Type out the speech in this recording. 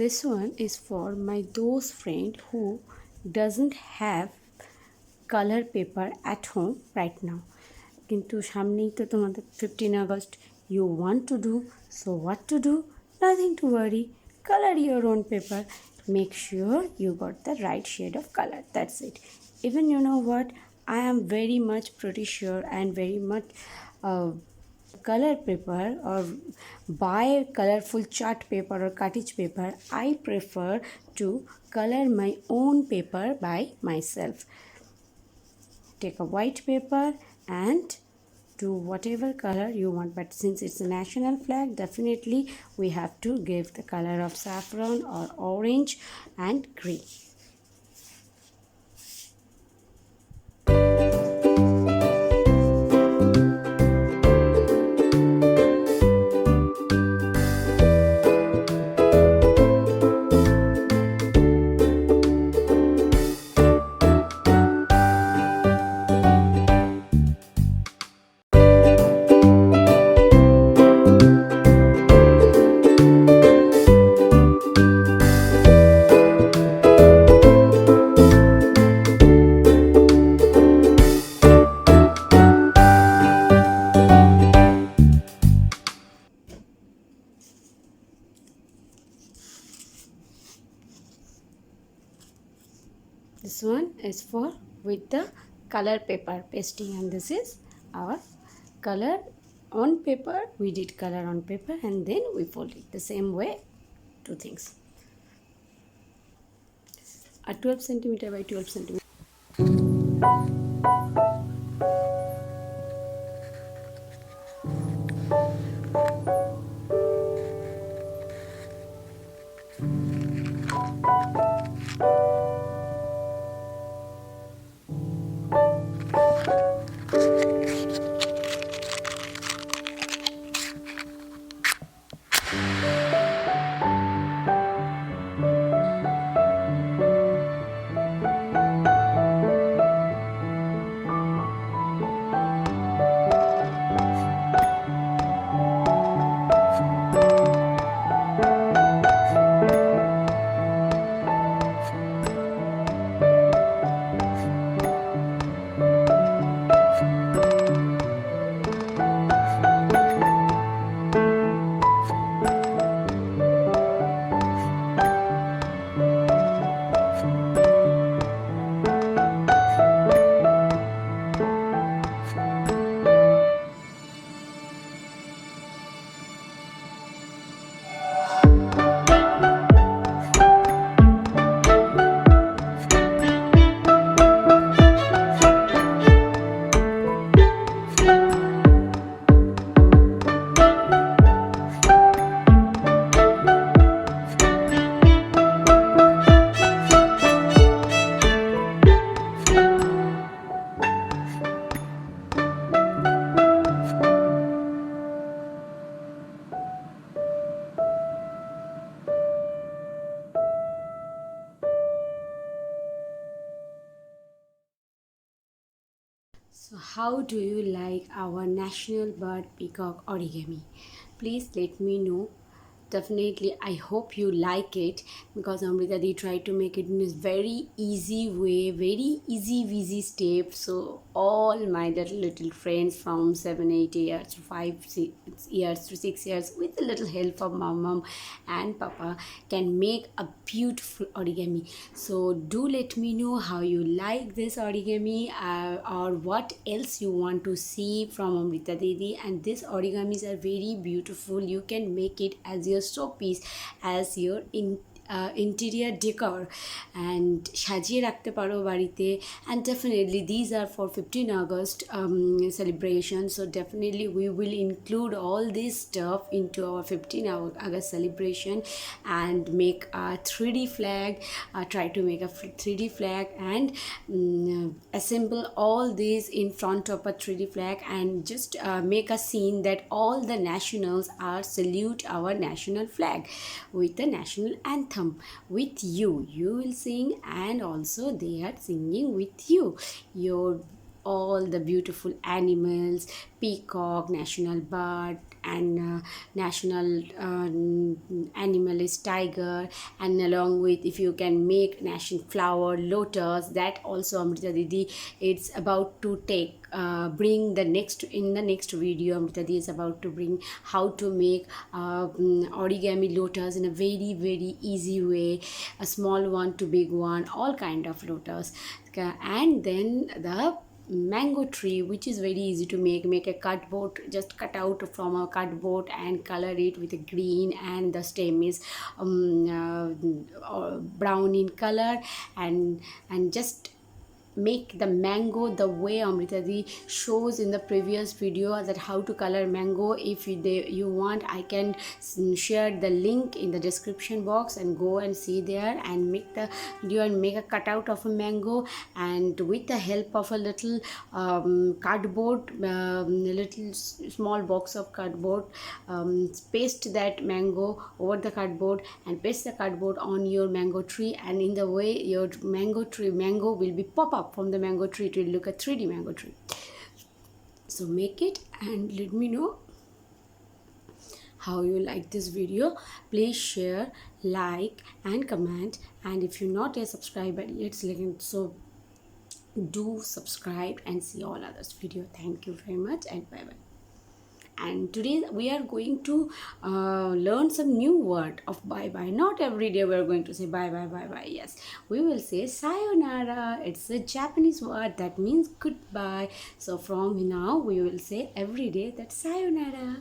This one is for my those friend who doesn't have color paper at home right now. কিন্তু সামনেই তো তোমাদের 15 August. You want to do, so what to do? Nothing to worry. Color your own paper. Make sure you got the right shade of color. That's it. Even you know what? I am very much pretty sure and very much color paper or buy colorful chart paper or cottage paper. I prefer to color my own paper by myself. Take a white paper and do whatever color you want, but since it's a national flag, definitely we have to give the color of saffron or orange and green. This one is for with the color paper pasting, and this is our color on paper. We did color on paper and then we fold it the same way. Two things. A 12 centimeter by 12 centimeter. So how do you like our national bird peacock origami? Please let me know. Definitely, I hope you like it, because Amrita they tried to make it in this very easy way, very easy step. So all my little friends from 7, 8 years to 5 years to 6 years, with a little help from mom and papa, can make a beautiful origami. So do let me know how you like this origami, or what else you want to see from Amrita Didi. And these origamis are very beautiful. You can make it as your showpiece, as your interior decor, and সাজিয়ে রাখতে পারো বাড়িতে. And definitely these are for 15 August celebration, so definitely we will include all this stuff into our 15 August celebration and make a 3D flag, try to make a 3D flag and assemble all these in front of a 3D flag, and just make a scene that all the nationals are salute our national flag with the national anthem with you. You will sing, and also they are singing with you. Your all the beautiful animals, peacock, national bird, and national animal is tiger, and along with if you can make national flower lotus, that also Amrita Didi it's about to take bring the next in the next video. Amrita Didi is about to bring how to make origami lotus in a very easy way, a small one to big one, all kind of lotus. And then the mango tree, which is very easy to make a cardboard, just cut out from a cardboard and color it with a green, and the stem is brown in color, and just make the mango the way Amrita Di shows in the previous video, that how to color mango. If you want, I can share the link in the description box, and go and see there and make the video and make a cutout of a mango, and with the help of a little cardboard, little small box of cardboard, paste that mango over the cardboard and paste the cardboard on your mango tree, and in the way your mango will be pop up from the mango tree. It will look a 3D mango tree. So make it and let me know how you like this video. Please share, like and comment, and if you're not a subscriber yet, so do subscribe and see all others video. Thank you very much, and bye bye. And today we are going to learn some new word of bye bye. Not every day we are going to say bye bye bye bye. Yes, we will say sayonara. It's a Japanese word that means goodbye. So from now we will say every day that sayonara.